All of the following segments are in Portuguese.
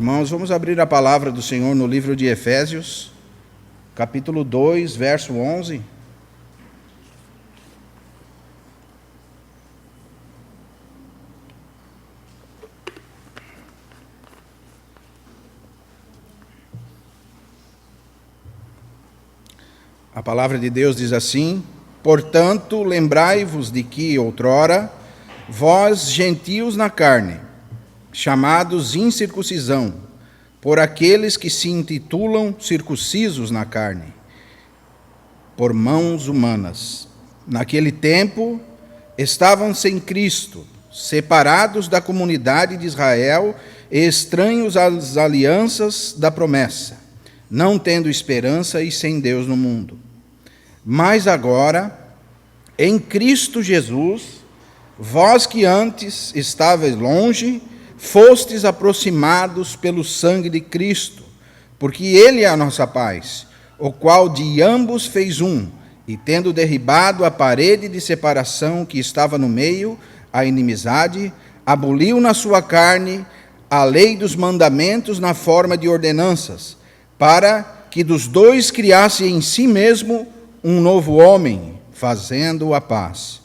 Irmãos, vamos abrir a palavra do Senhor no livro de Efésios, capítulo 2, verso 11. A palavra de Deus diz assim: portanto, lembrai-vos de que outrora, vós gentios na carne, chamados incircuncisão, por aqueles que se intitulam circuncisos na carne, por mãos humanas. Naquele tempo, estavam sem Cristo, separados da comunidade de Israel e estranhos às alianças da promessa, não tendo esperança e sem Deus no mundo. Mas agora, em Cristo Jesus, vós que antes estavais longe, fostes aproximados pelo sangue de Cristo, porque Ele é a nossa paz, o qual de ambos fez um, e tendo derribado a parede de separação que estava no meio, a inimizade, aboliu na sua carne a lei dos mandamentos na forma de ordenanças, para que dos dois criasse em si mesmo um novo homem, fazendo a paz,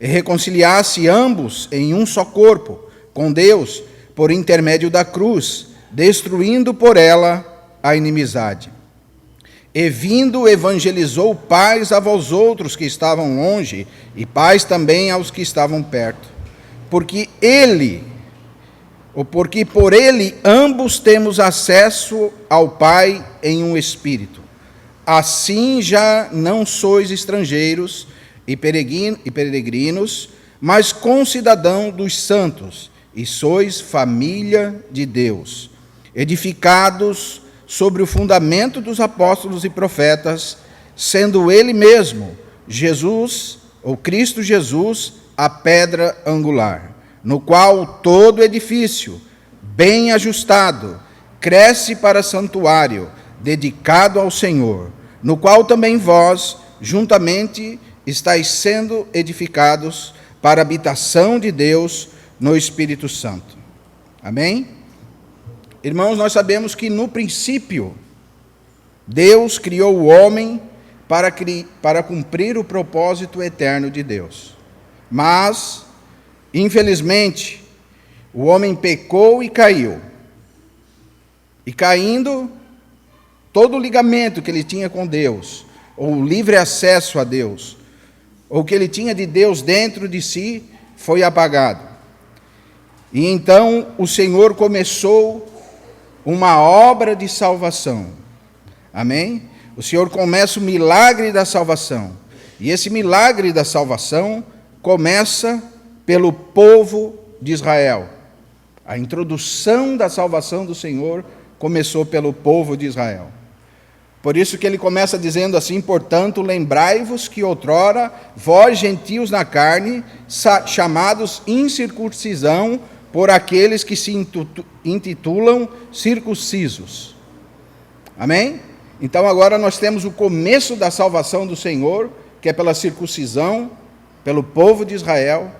e reconciliasse ambos em um só corpo, com Deus, por intermédio da cruz, destruindo por ela a inimizade. E vindo, evangelizou paz a vós outros que estavam longe, e paz também aos que estavam perto. Porque por ele ambos temos acesso ao Pai em um Espírito. Assim já não sois estrangeiros e peregrinos, mas concidadãos dos santos, e sois família de Deus, edificados sobre o fundamento dos apóstolos e profetas, sendo Ele mesmo, Jesus, ou Cristo Jesus, a pedra angular, no qual todo edifício, bem ajustado, cresce para santuário, dedicado ao Senhor, no qual também vós, juntamente, estáis sendo edificados para a habitação de Deus no Espírito Santo. Amém? Irmãos, nós sabemos que no princípio, Deus criou o homem para cumprir o propósito eterno de Deus. Mas, infelizmente, o homem pecou e caiu. E caindo, todo o ligamento que ele tinha com Deus, ou o livre acesso a Deus, ou que ele tinha de Deus dentro de si, foi apagado. E então o Senhor começou uma obra de salvação. Amém? O Senhor começa o milagre da salvação. E esse milagre da salvação começa pelo povo de Israel. A introdução da salvação do Senhor começou pelo povo de Israel. Por isso que ele começa dizendo assim: portanto, lembrai-vos que outrora, vós gentios na carne, chamados incircuncisão, por aqueles que se intitulam circuncisos. Amém? Então agora nós temos o começo da salvação do Senhor, que é pela circuncisão, pelo povo de Israel,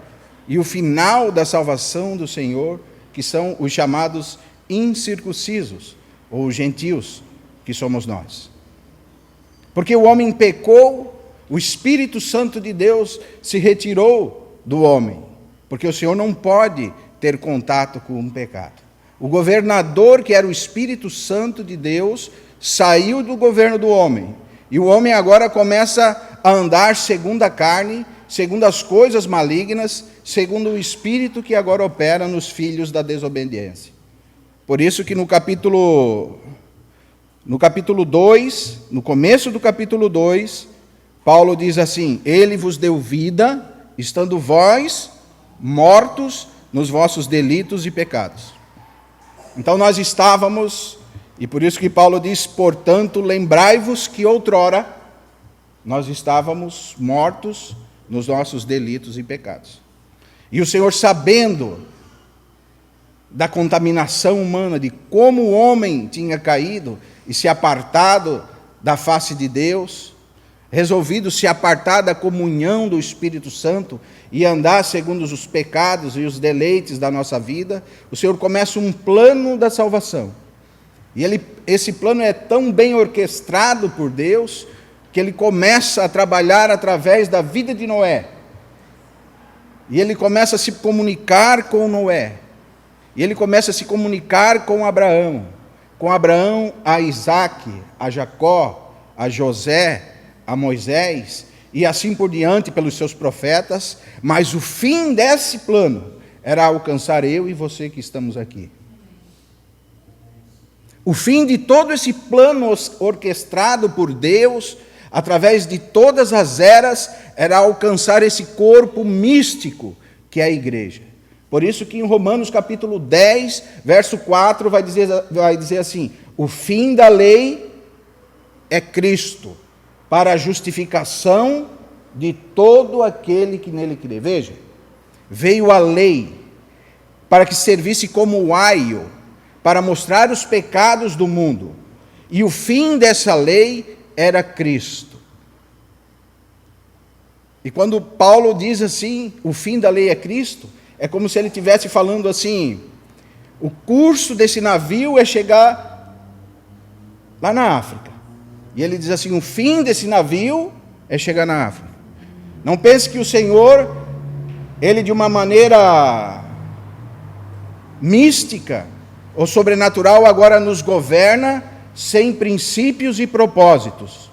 e o final da salvação do Senhor, que são os chamados incircuncisos, ou gentios, que somos nós. Porque o homem pecou, o Espírito Santo de Deus se retirou do homem, porque o Senhor não pode ter contato com o pecado. O governador, que era o Espírito Santo de Deus, saiu do governo do homem, e o homem agora começa a andar segundo a carne, segundo as coisas malignas, segundo o Espírito que agora opera nos filhos da desobediência. Por isso que no capítulo 2, no começo do capítulo 2, Paulo diz assim: ele vos deu vida, estando vós mortos nos vossos delitos e pecados. Então nós estávamos, e por isso que Paulo diz: portanto, lembrai-vos que outrora nós estávamos mortos nos nossos delitos e pecados. E o Senhor, sabendo da contaminação humana, de como o homem tinha caído e se apartado da face de Deus, resolvido se apartar da comunhão do Espírito Santo e andar segundo os pecados e os deleites da nossa vida, o Senhor começa um plano da salvação. E esse plano é tão bem orquestrado por Deus, que ele começa a trabalhar através da vida de Noé. E ele começa a se comunicar com Noé. E ele começa a se comunicar com Abraão. Com Abraão a Isaque, a Jacó, a José, a Moisés, e assim por diante pelos seus profetas. Mas o fim desse plano era alcançar eu e você que estamos aqui. O fim de todo esse plano orquestrado por Deus, através de todas as eras, era alcançar esse corpo místico que é a igreja. Por isso que em Romanos capítulo 10, verso 4, vai dizer assim: o fim da lei é Cristo, para a justificação de todo aquele que nele crê. Veja, veio a lei para que servisse como aio, para mostrar os pecados do mundo. E o fim dessa lei era Cristo. E quando Paulo diz assim, o fim da lei é Cristo, é como se ele estivesse falando assim, o curso desse navio é chegar lá na África. E ele diz assim, o fim desse navio é chegar na África. Não pense que o Senhor, ele de uma maneira mística ou sobrenatural agora nos governa sem princípios e propósitos.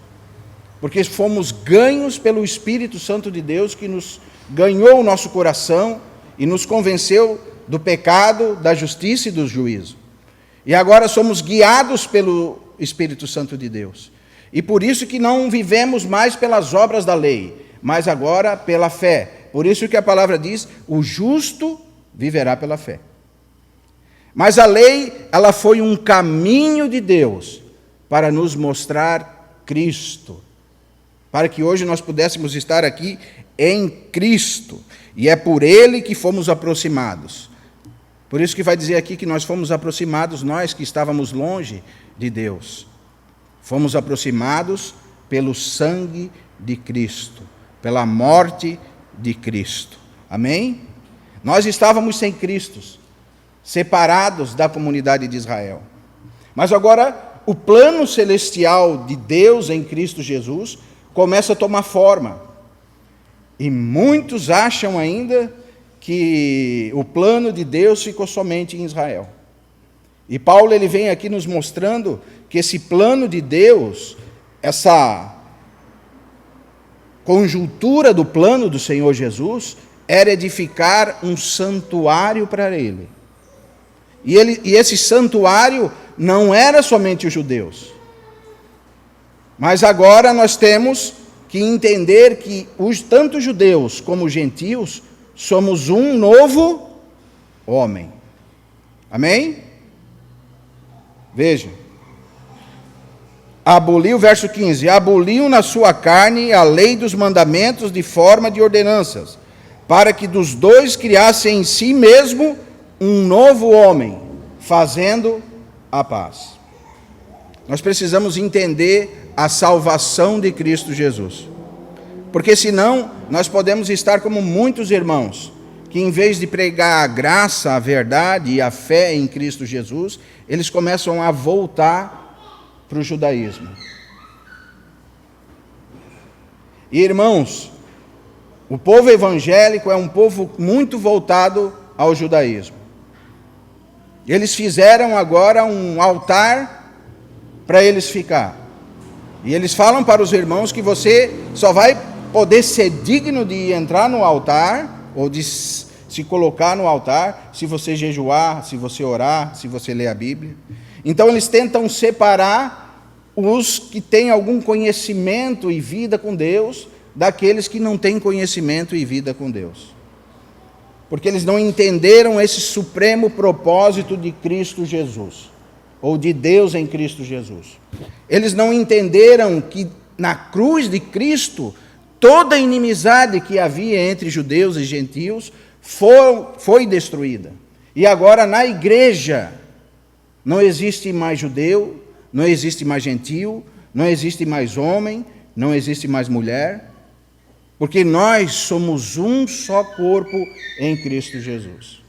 Porque fomos ganhos pelo Espírito Santo de Deus, que nos ganhou o nosso coração e nos convenceu do pecado, da justiça e do juízo. E agora somos guiados pelo Espírito Santo de Deus. E por isso que não vivemos mais pelas obras da lei, mas agora pela fé. Por isso que a palavra diz, o justo viverá pela fé. Mas a lei, ela foi um caminho de Deus para nos mostrar Cristo, para que hoje nós pudéssemos estar aqui em Cristo, e é por Ele que fomos aproximados. Por isso que vai dizer aqui que nós fomos aproximados, nós que estávamos longe de Deus. Fomos aproximados pelo sangue de Cristo, pela morte de Cristo. Amém? Nós estávamos sem Cristo, separados da comunidade de Israel. Mas agora, o plano celestial de Deus em Cristo Jesus começa a tomar forma. E muitos acham ainda que o plano de Deus ficou somente em Israel. E Paulo ele vem aqui nos mostrando que esse plano de Deus, essa conjuntura do plano do Senhor Jesus, era edificar um santuário para Ele. E esse santuário não era somente os judeus. Mas agora nós temos que entender que tanto os judeus como os gentios somos um novo homem. Amém? Veja. Aboliu, verso 15, aboliu na sua carne a lei dos mandamentos de forma de ordenanças, para que dos dois criasse em si mesmo um novo homem, fazendo a paz. Nós precisamos entender a salvação de Cristo Jesus. Porque senão nós podemos estar como muitos irmãos, que em vez de pregar a graça, a verdade e a fé em Cristo Jesus, eles começam a voltar para o judaísmo. E irmãos, o povo evangélico é um povo muito voltado ao judaísmo. Eles fizeram agora um altar para eles ficar. E eles falam para os irmãos que você só vai poder ser digno de entrar no altar, ou de se colocar no altar, se você jejuar, se você orar, se você ler a Bíblia. Então eles tentam separar os que têm algum conhecimento e vida com Deus, daqueles que não têm conhecimento e vida com Deus. Porque eles não entenderam esse supremo propósito de Cristo Jesus, ou de Deus em Cristo Jesus. Eles não entenderam que na cruz de Cristo, toda a inimizade que havia entre judeus e gentios foi destruída. E agora na igreja não existe mais judeu, não existe mais gentio, não existe mais homem, não existe mais mulher, porque nós somos um só corpo em Cristo Jesus.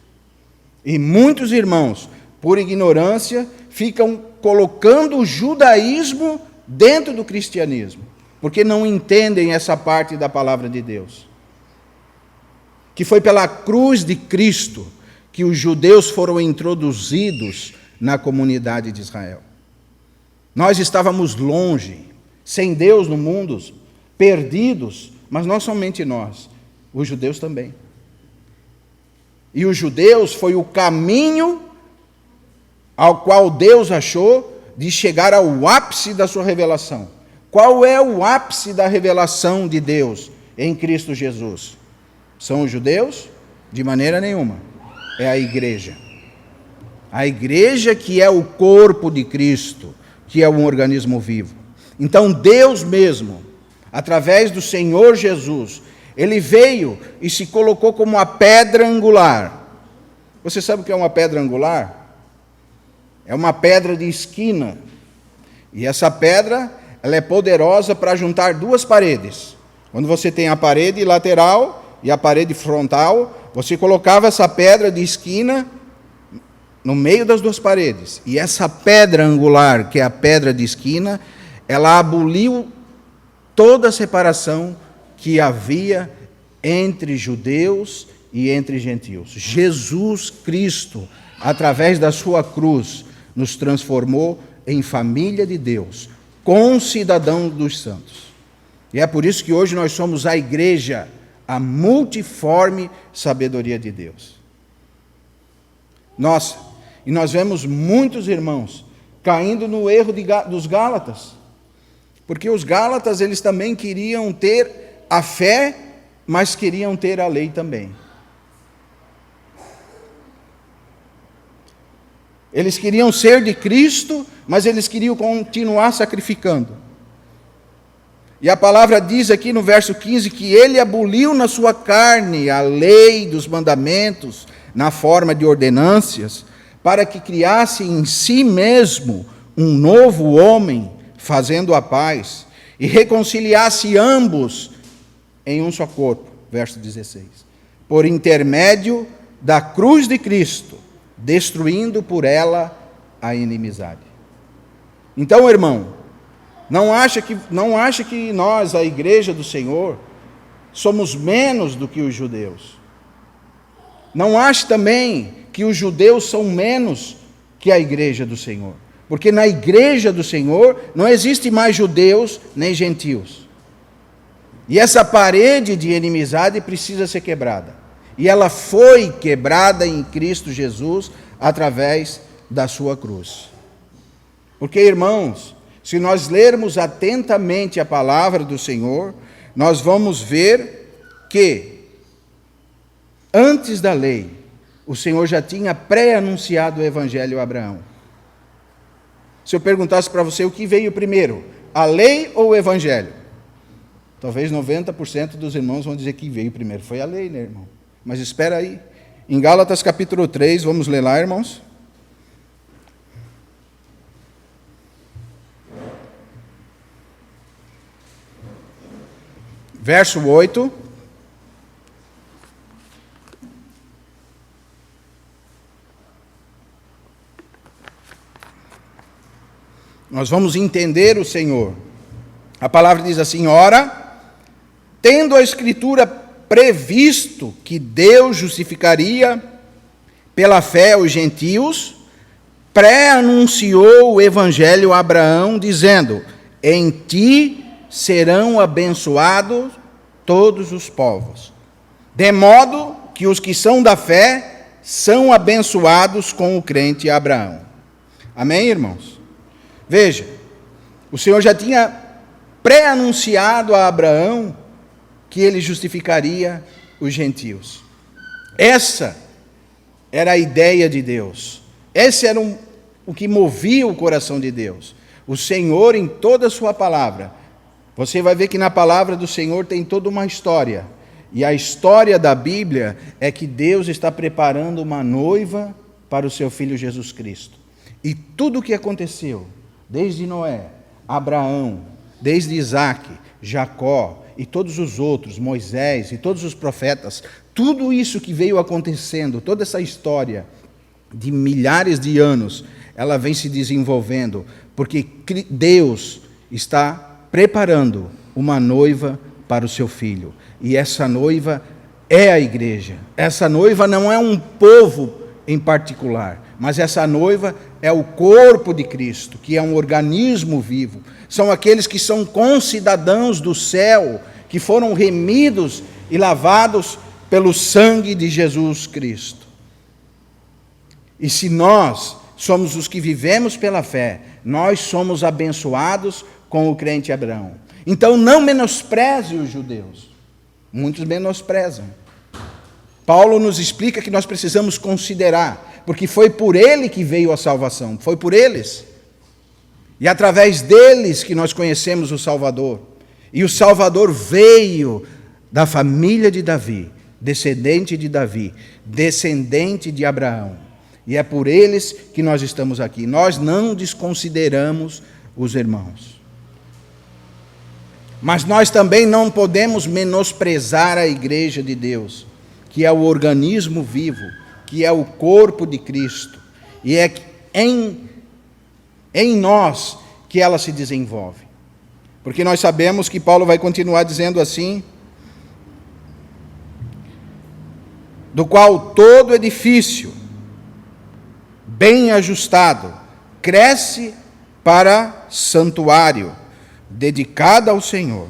E muitos irmãos, por ignorância, ficam colocando o judaísmo dentro do cristianismo, porque não entendem essa parte da palavra de Deus. Que foi pela cruz de Cristo que os judeus foram introduzidos na comunidade de Israel. Nós estávamos longe, sem Deus no mundo, perdidos, mas não somente nós, os judeus também. E os judeus foi o caminho ao qual Deus achou de chegar ao ápice da sua revelação. Qual é o ápice da revelação de Deus em Cristo Jesus? São os judeus? De maneira nenhuma. É a igreja. A igreja que é o corpo de Cristo, que é um organismo vivo. Então Deus mesmo, através do Senhor Jesus, Ele veio e se colocou como a pedra angular. Você sabe o que é uma pedra angular? É uma pedra de esquina. E essa pedra, ela é poderosa para juntar duas paredes. Quando você tem a parede lateral e a parede frontal, você colocava essa pedra de esquina no meio das duas paredes. E essa pedra angular, que é a pedra de esquina, ela aboliu toda a separação que havia entre judeus e entre gentios. Jesus Cristo, através da sua cruz, nos transformou em família de Deus, concidadão dos santos. E é por isso que hoje nós somos a igreja, a multiforme sabedoria de Deus. Nossa, e nós vemos muitos irmãos caindo no erro dos Gálatas, porque os Gálatas, eles também queriam ter a fé, mas queriam ter a lei também. Eles queriam ser de Cristo, mas eles queriam continuar sacrificando. E a palavra diz aqui no verso 15 que ele aboliu na sua carne a lei dos mandamentos na forma de ordenâncias, para que criasse em si mesmo um novo homem, fazendo a paz, e reconciliasse ambos em um só corpo. Verso 16. Por intermédio da cruz de Cristo, destruindo por ela a inimizade. Então, irmão, não acha que nós, a igreja do Senhor, somos menos do que os judeus. Não ache também que os judeus são menos que a igreja do Senhor. Porque na igreja do Senhor não existe mais judeus nem gentios. E essa parede de inimizade precisa ser quebrada. E ela foi quebrada em Cristo Jesus através da sua cruz. Porque, irmãos, se nós lermos atentamente a palavra do Senhor, nós vamos ver que, antes da lei, o Senhor já tinha pré-anunciado o Evangelho a Abraão. Se eu perguntasse para você o que veio primeiro, a lei ou o Evangelho? Talvez 90% dos irmãos vão dizer que veio primeiro. Foi a lei, né, irmão? Mas espera aí. Em Gálatas capítulo 3, vamos ler lá, irmãos? Verso 8. Nós vamos entender o Senhor. A palavra diz assim: ora, tendo a Escritura previsto que Deus justificaria pela fé os gentios, pré-anunciou o Evangelho a Abraão, dizendo: em ti serão abençoados todos os povos, de modo que os que são da fé são abençoados com o crente Abraão. Amém, irmãos? Veja, o Senhor já tinha pré-anunciado a Abraão que ele justificaria os gentios. Essa era a ideia de Deus. Esse era o que movia o coração de Deus. O Senhor, em toda a sua palavra, você vai ver que na palavra do Senhor tem toda uma história. E a história da Bíblia é que Deus está preparando uma noiva para o seu Filho Jesus Cristo. E tudo o que aconteceu, desde Noé, Abraão, desde Isaac, Jacó e todos os outros, Moisés e todos os profetas, tudo isso que veio acontecendo, toda essa história de milhares de anos, ela vem se desenvolvendo, porque Deus está preparando uma noiva para o seu filho. E essa noiva é a igreja. Essa noiva não é um povo em particular, mas essa noiva é o corpo de Cristo, que é um organismo vivo. São aqueles que são concidadãos do céu, que foram remidos e lavados pelo sangue de Jesus Cristo. E se nós somos os que vivemos pela fé, nós somos abençoados com o crente Abraão. Então não menospreze os judeus. Muitos menosprezam. Paulo nos explica que nós precisamos considerar, porque foi por ele que veio a salvação, foi por eles. E através deles que nós conhecemos o Salvador. E o Salvador veio da família de Davi, descendente de Davi, descendente de Abraão. E é por eles que nós estamos aqui. Nós não desconsideramos os irmãos. Mas nós também não podemos menosprezar a igreja de Deus, que é o organismo vivo, que é o corpo de Cristo. E é em nós que ela se desenvolve. Porque nós sabemos que Paulo vai continuar dizendo assim: do qual todo edifício, bem ajustado, cresce para santuário, dedicado ao Senhor.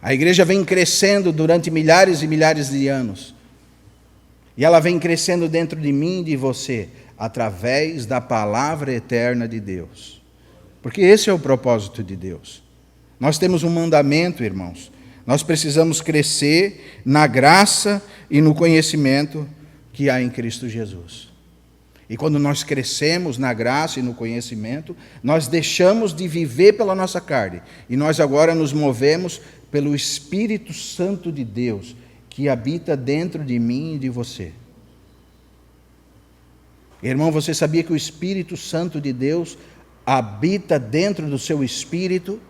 A igreja vem crescendo durante milhares e milhares de anos. E ela vem crescendo dentro de mim e de você, através da palavra eterna de Deus. Porque esse é o propósito de Deus. Nós temos um mandamento, irmãos. Nós precisamos crescer na graça e no conhecimento que há em Cristo Jesus. E quando nós crescemos na graça e no conhecimento, nós deixamos de viver pela nossa carne. E nós agora nos movemos pelo Espírito Santo de Deus, que habita dentro de mim e de você. Irmão, você sabia que o Espírito Santo de Deus habita dentro do seu espírito?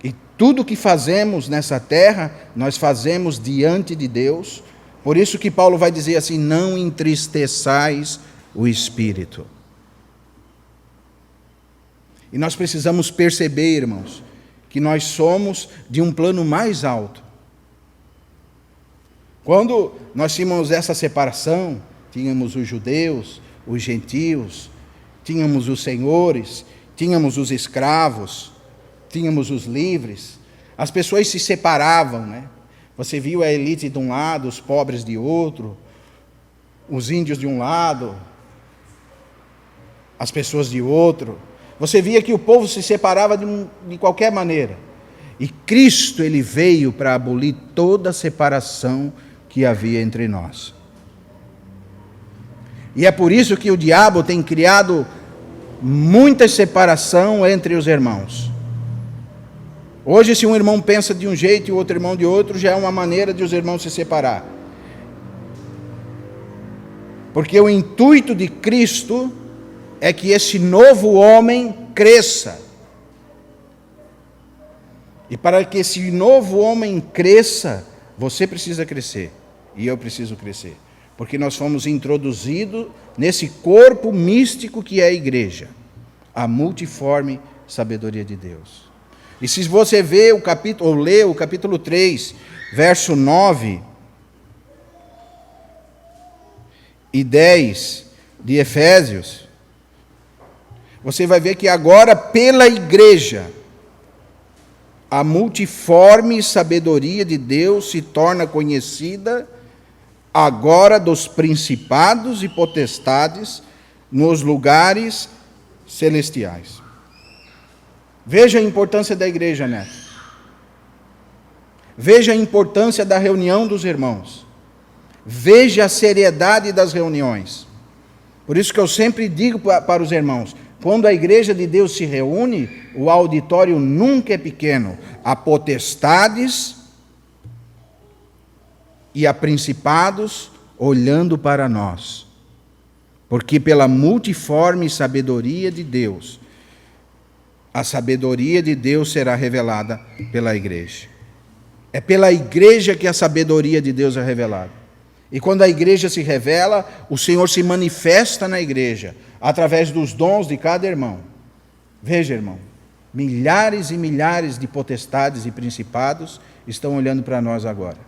E tudo que fazemos nessa terra, nós fazemos diante de Deus. Por isso que Paulo vai dizer assim: não entristeçais o Espírito. E nós precisamos perceber, irmãos, que nós somos de um plano mais alto. Quando nós tínhamos essa separação, tínhamos os judeus, os gentios, tínhamos os senhores, tínhamos os escravos, tínhamos os livres. As pessoas se separavam, né? Você viu a elite de um lado, os pobres de outro, os índios de um lado, as pessoas de outro. Você via que o povo se separava de qualquer maneira. E Cristo, ele veio para abolir toda a separação que havia entre nós. E é por isso que o diabo tem criado muita separação entre os irmãos. Hoje, se um irmão pensa de um jeito e o outro irmão de outro, já é uma maneira de os irmãos se separar. Porque o intuito de Cristo é que esse novo homem cresça. E para que esse novo homem cresça, você precisa crescer. E eu preciso crescer. Porque nós fomos introduzidos nesse corpo místico que é a igreja. A multiforme sabedoria de Deus. E se você vê o capítulo, ou lê o capítulo 3, verso 9 e 10 de Efésios, você vai ver que agora pela igreja, a multiforme sabedoria de Deus se torna conhecida agora dos principados e potestades nos lugares celestiais. Veja a importância da igreja, Neto. Veja a importância da reunião dos irmãos. Veja a seriedade das reuniões. Por isso que eu sempre digo para os irmãos, quando a igreja de Deus se reúne, o auditório nunca é pequeno. Há potestades e há principados olhando para nós. Porque pela multiforme sabedoria de Deus, a sabedoria de Deus será revelada pela igreja. É pela igreja que a sabedoria de Deus é revelada. E quando a igreja se revela, o Senhor se manifesta na igreja, através dos dons de cada irmão. Veja, irmão, milhares e milhares de potestades e principados estão olhando para nós agora.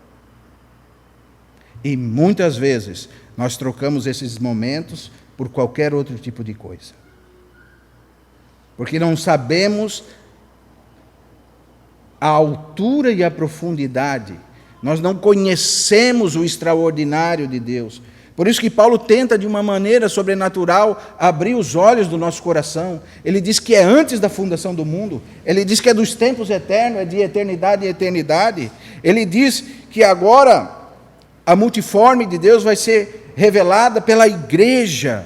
E muitas vezes nós trocamos esses momentos por qualquer outro tipo de coisa. Porque não sabemos a altura e a profundidade. Nós não conhecemos o extraordinário de Deus. Por isso que Paulo tenta, de uma maneira sobrenatural, abrir os olhos do nosso coração. Ele diz que é antes da fundação do mundo. Ele diz que é dos tempos eternos, é de eternidade em eternidade. Ele diz que agora a multiforme de Deus vai ser revelada pela igreja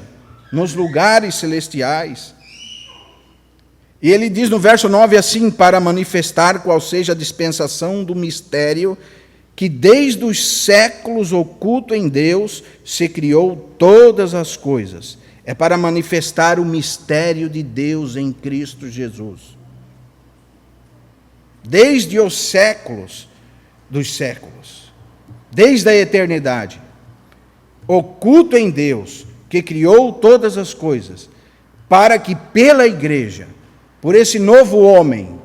nos lugares celestiais. E ele diz no verso 9 assim: para manifestar qual seja a dispensação do mistério que desde os séculos oculto em Deus se criou todas as coisas. É para manifestar o mistério de Deus em Cristo Jesus. Desde os séculos dos séculos, desde a eternidade, oculto em Deus, que criou todas as coisas, para que pela igreja, por esse novo homem,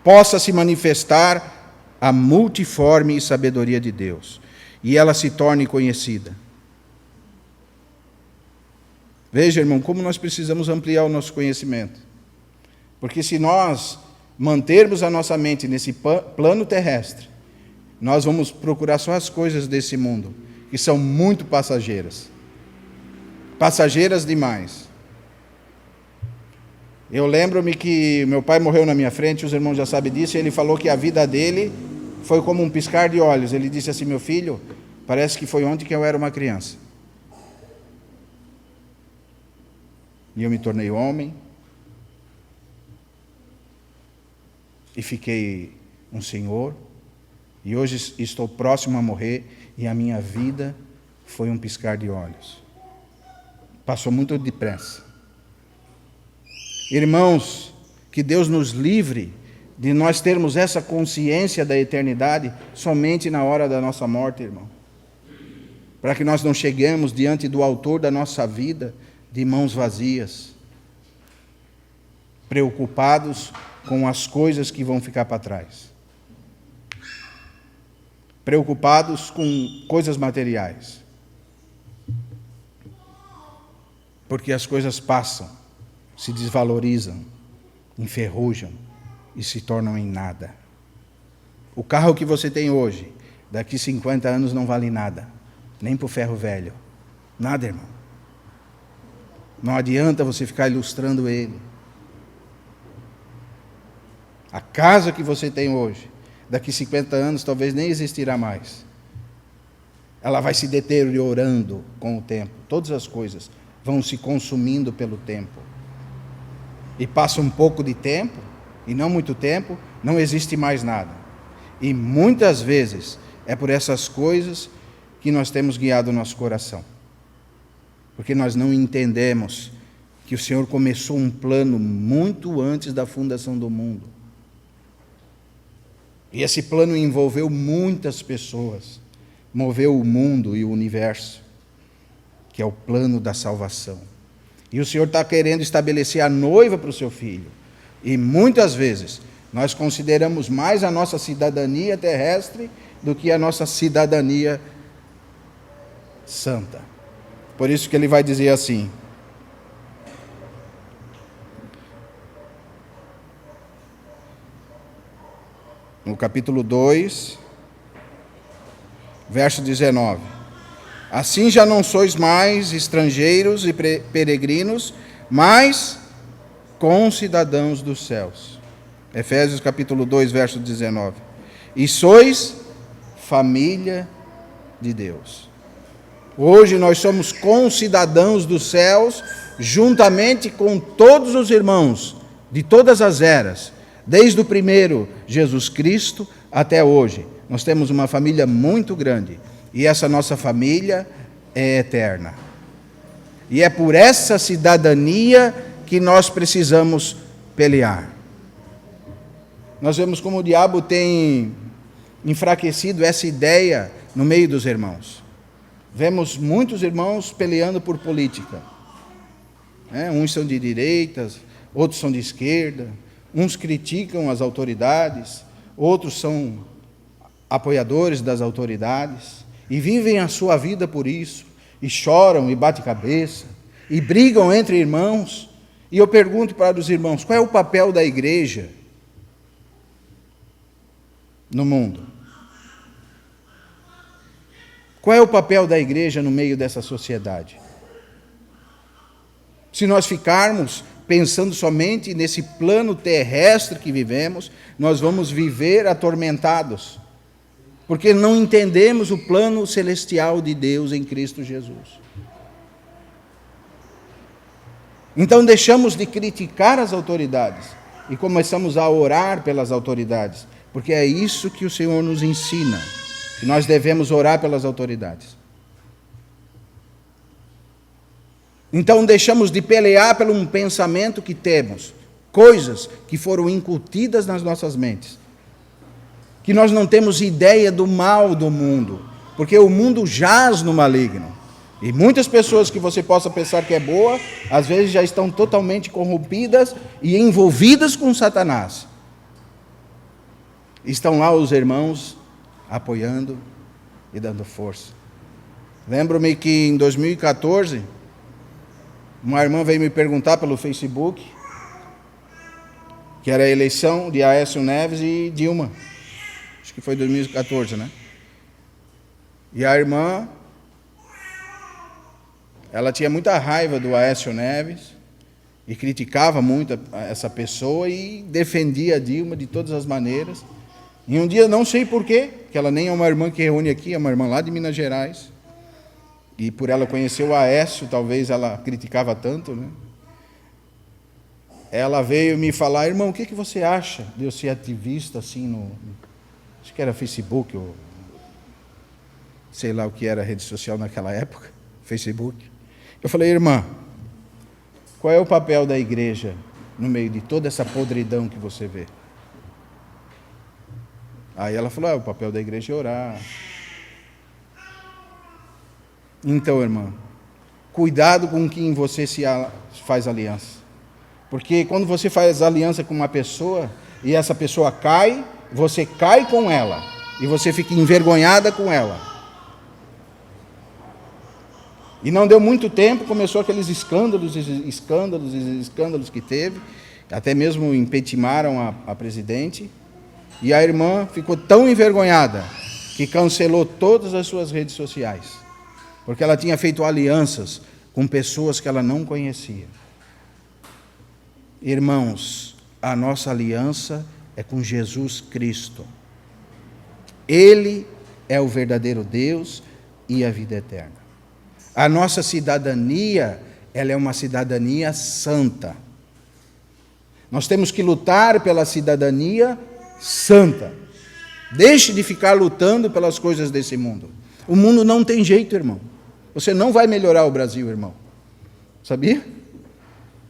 possa se manifestar a multiforme sabedoria de Deus, e ela se torne conhecida. Veja, irmão, como nós precisamos ampliar o nosso conhecimento. Porque se nós mantermos a nossa mente nesse plano terrestre, nós vamos procurar só as coisas desse mundo, que são muito passageiras. Passageiras demais. Eu lembro-me que meu pai morreu na minha frente, os irmãos já sabem disso, e ele falou que a vida dele foi como um piscar de olhos. Ele disse assim: meu filho, parece que foi ontem que eu era uma criança. E eu me tornei homem, e fiquei um senhor, e hoje estou próximo a morrer, e a minha vida foi um piscar de olhos. Passou muito depressa. Irmãos, que Deus nos livre de nós termos essa consciência da eternidade somente na hora da nossa morte, irmão. Para que nós não cheguemos diante do autor da nossa vida de mãos vazias, preocupados com as coisas que vão ficar para trás, preocupados com coisas materiais, porque as coisas passam, se desvalorizam, enferrujam e se tornam em nada. O carro que você tem hoje, daqui 50 anos não vale nada, nem para o ferro velho. Nada, irmão. Não adianta você ficar ilustrando ele. A casa que você tem hoje, daqui 50 anos talvez nem existirá mais. Ela vai se deteriorando com o tempo. Todas as coisas vão se consumindo pelo tempo. E passa um pouco de tempo, e não muito tempo, não existe mais nada. E muitas vezes é por essas coisas que nós temos guiado o nosso coração. Porque nós não entendemos que o Senhor começou um plano muito antes da fundação do mundo. E esse plano envolveu muitas pessoas, moveu o mundo e o universo, que é o plano da salvação. E o Senhor está querendo estabelecer a noiva para o seu filho. E muitas vezes nós consideramos mais a nossa cidadania terrestre do que a nossa cidadania santa. Por isso que ele vai dizer assim: no capítulo 2, verso 19. Assim já não sois mais estrangeiros e peregrinos, mas concidadãos dos céus. Efésios capítulo 2, verso 19. E sois família de Deus. Hoje nós somos concidadãos dos céus, juntamente com todos os irmãos de todas as eras, desde o primeiro, Jesus Cristo, até hoje. Nós temos uma família muito grande. E essa nossa família é eterna. E é por essa cidadania que nós precisamos pelear. Nós vemos como o diabo tem enfraquecido essa ideia no meio dos irmãos. Vemos muitos irmãos peleando por política. Uns são de direita, outros são de esquerda, uns criticam as autoridades, outros são apoiadores das autoridades, e vivem a sua vida por isso, e choram, e batem cabeça, e brigam entre irmãos. E eu pergunto para os irmãos, qual é o papel da igreja no mundo? Qual é o papel da igreja no meio dessa sociedade? Se nós ficarmos pensando somente nesse plano terrestre que vivemos, nós vamos viver atormentados, porque não entendemos o plano celestial de Deus em Cristo Jesus. Então deixamos de criticar as autoridades e começamos a orar pelas autoridades, porque é isso que o Senhor nos ensina, que nós devemos orar pelas autoridades. Então deixamos de pelear pelo um pensamento que temos, coisas que foram incutidas nas nossas mentes, que nós não temos ideia do mal do mundo, porque o mundo jaz no maligno. E muitas pessoas que você possa pensar que é boa, às vezes já estão totalmente corrompidas e envolvidas com Satanás. Estão lá os irmãos apoiando e dando força. Lembro-me que em 2014, uma irmã veio me perguntar pelo Facebook, que era a eleição de Aécio Neves e Dilma. Acho que foi 2014, né? E a irmã, ela tinha muita raiva do Aécio Neves e criticava muito essa pessoa e defendia a Dilma de todas as maneiras. E um dia, não sei porquê, que ela nem é uma irmã que reúne aqui, é uma irmã lá de Minas Gerais. E por ela conhecer o Aécio, talvez ela criticava tanto, né? Ela veio me falar, irmão, o que você acha de eu ser ativista assim no... Acho que era Facebook, ou sei lá o que era a rede social naquela época, Facebook. Eu falei, irmã, qual é o papel da igreja no meio de toda essa podridão que você vê? Aí ela falou, o papel da igreja é orar. Então, irmã, cuidado com quem você faz aliança. Porque quando você faz aliança com uma pessoa e essa pessoa cai, você cai com ela. E você fica envergonhada com ela. E não deu muito tempo, começou aqueles escândalos que teve. Até mesmo impeachmentaram a presidente. E a irmã ficou tão envergonhada que cancelou todas as suas redes sociais. Porque ela tinha feito alianças com pessoas que ela não conhecia. Irmãos, a nossa aliança é com Jesus Cristo. Ele é o verdadeiro Deus e a vida eterna. A nossa cidadania, ela é uma cidadania santa. Nós temos que lutar pela cidadania santa. Deixe de ficar lutando pelas coisas desse mundo. O mundo não tem jeito, irmão. Você não vai melhorar o Brasil, irmão. Sabia?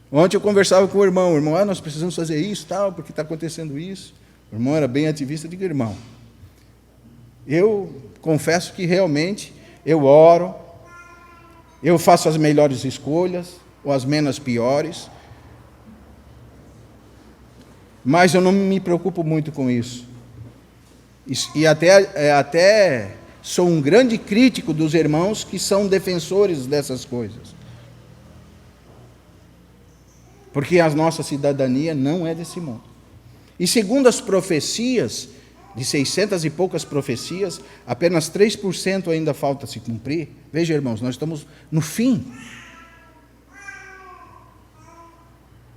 Ontem eu conversava com o irmão, nós precisamos fazer isso, tal, porque está acontecendo isso. O irmão era bem ativista, digo, irmão, eu confesso que realmente eu oro, eu faço as melhores escolhas, ou as menos piores, mas eu não me preocupo muito com isso. E até sou um grande crítico dos irmãos que são defensores dessas coisas. Porque a nossa cidadania não é desse mundo. E segundo as profecias, de 600 e poucas profecias, apenas 3% ainda falta se cumprir. Veja, irmãos, nós estamos no fim.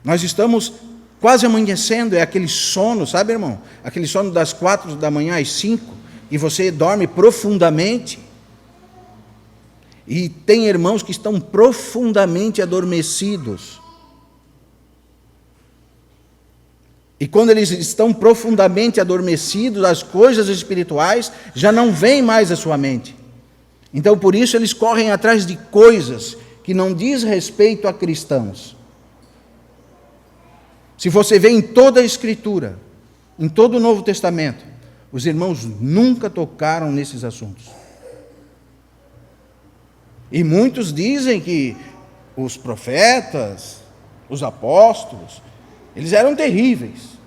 Nós estamos quase amanhecendo, é aquele sono, sabe, irmão? Aquele sono das 4 da manhã às 5, e você dorme profundamente. E tem irmãos que estão profundamente adormecidos. E quando eles estão profundamente adormecidos, as coisas espirituais já não vêm mais à sua mente. Então, por isso, eles correm atrás de coisas que não diz respeito a cristãos. Se você vê em toda a Escritura, em todo o Novo Testamento, os irmãos nunca tocaram nesses assuntos. E muitos dizem que os profetas, os apóstolos, eles eram terríveis.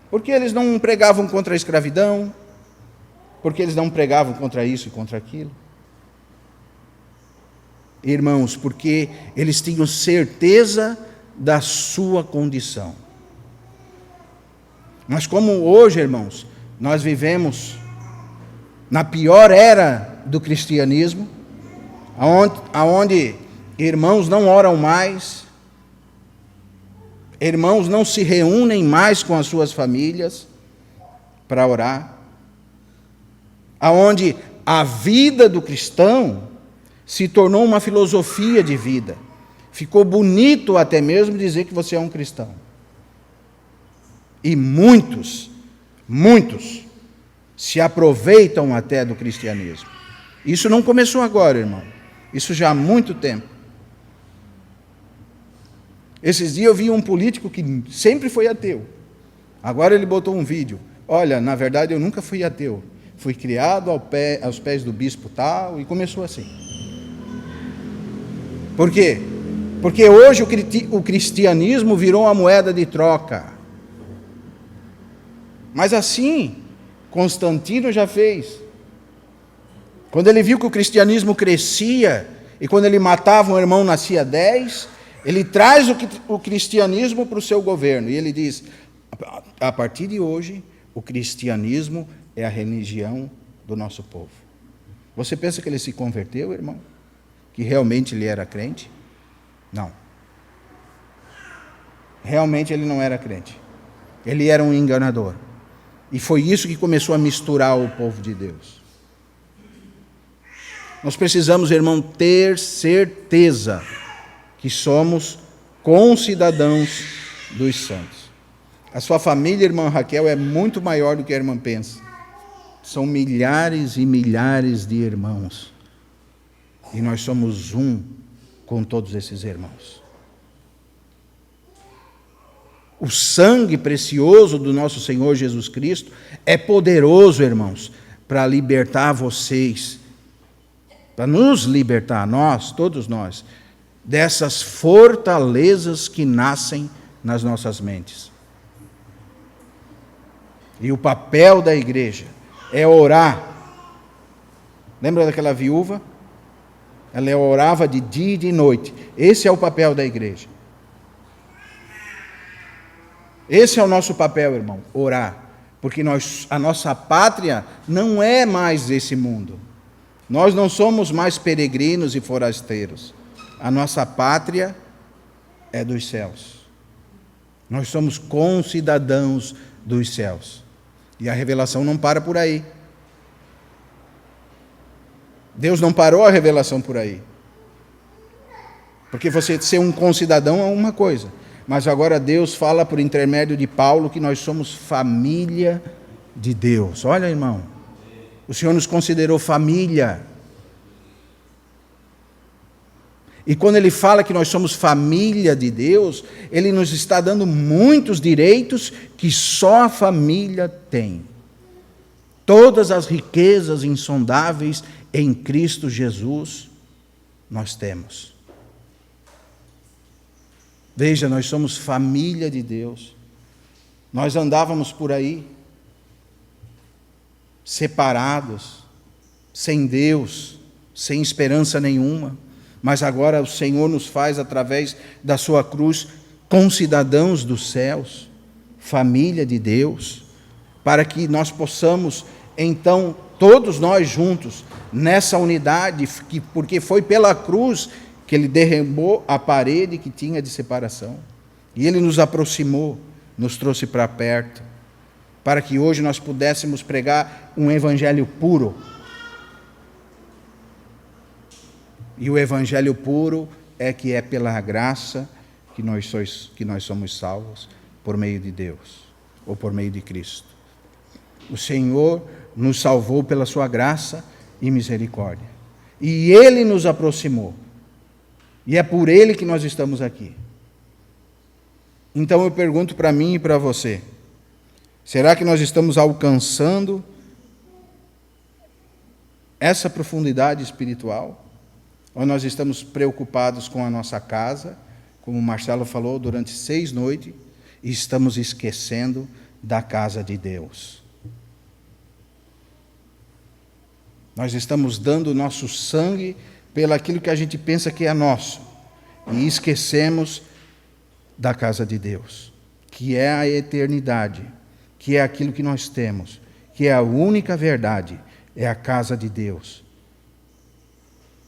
Porque eles não pregavam contra a escravidão, porque eles não pregavam contra isso e contra aquilo. Irmãos, porque eles tinham certeza da sua condição. Mas como hoje, irmãos, nós vivemos na pior era do cristianismo, aonde irmãos não oram mais, irmãos não se reúnem mais com as suas famílias para orar, aonde a vida do cristão se tornou uma filosofia de vida. Ficou bonito até mesmo dizer que você é um cristão. E muitos se aproveitam até do cristianismo. Isso não começou agora, irmão. Isso já há muito tempo. Esses dias eu vi um político que sempre foi ateu. Agora ele botou um vídeo. Olha, na verdade eu nunca fui ateu. Fui criado aos pés do bispo tal, e começou assim. Por quê? Porque hoje o cristianismo virou uma moeda de troca. Mas assim, Constantino já fez. Quando ele viu que o cristianismo crescia, e quando ele matava um irmão, nascia 10, ele traz o cristianismo para o seu governo. E ele diz, a partir de hoje, o cristianismo é a religião do nosso povo. Você pensa que ele se converteu, irmão? Que realmente ele era crente? Não. Realmente ele não era crente. Ele era um enganador. E foi isso que começou a misturar o povo de Deus. Nós precisamos, irmão, ter certeza que somos concidadãos dos santos. A sua família, irmã Raquel, é muito maior do que a irmã pensa. São milhares e milhares de irmãos. E nós somos um com todos esses irmãos. O sangue precioso do nosso Senhor Jesus Cristo é poderoso, irmãos, para libertar vocês, para nos libertar, nós, todos nós, dessas fortalezas que nascem nas nossas mentes. E o papel da igreja é orar. Lembra daquela viúva? Ela orava de dia e de noite. Esse é o papel da igreja. Esse é o nosso papel, irmão, orar. Porque a nossa pátria não é mais esse mundo. Nós não somos mais peregrinos e forasteiros. A nossa pátria é dos céus. Nós somos concidadãos dos céus. E a revelação não para por aí. Deus não parou a revelação por aí. Porque você ser um concidadão é uma coisa. Mas agora Deus fala por intermédio de Paulo que nós somos família de Deus. Olha, irmão, o Senhor nos considerou família. E quando Ele fala que nós somos família de Deus, Ele nos está dando muitos direitos que só a família tem. Todas as riquezas insondáveis em Cristo Jesus nós temos. Veja, nós somos família de Deus. Nós andávamos por aí, separados, sem Deus, sem esperança nenhuma. Mas agora o Senhor nos faz, através da sua cruz, concidadãos dos céus, família de Deus, para que nós possamos, então, todos nós juntos, nessa unidade, porque foi pela cruz que Ele derrubou a parede que tinha de separação. E Ele nos aproximou, nos trouxe para perto, para que hoje nós pudéssemos pregar um evangelho puro. E o evangelho puro é que é pela graça que nós somos salvos por meio de Deus, ou por meio de Cristo. O Senhor nos salvou pela sua graça e misericórdia. E Ele nos aproximou. E é por Ele que nós estamos aqui. Então eu pergunto para mim e para você: será que nós estamos alcançando essa profundidade espiritual? Ou nós estamos preocupados com a nossa casa, como o Marcelo falou, durante 6 noites, e estamos esquecendo da casa de Deus? Nós estamos dando o nosso sangue pelaquilo que a gente pensa que é nosso, e esquecemos da casa de Deus, que é a eternidade, que é aquilo que nós temos, que é a única verdade, é a casa de Deus,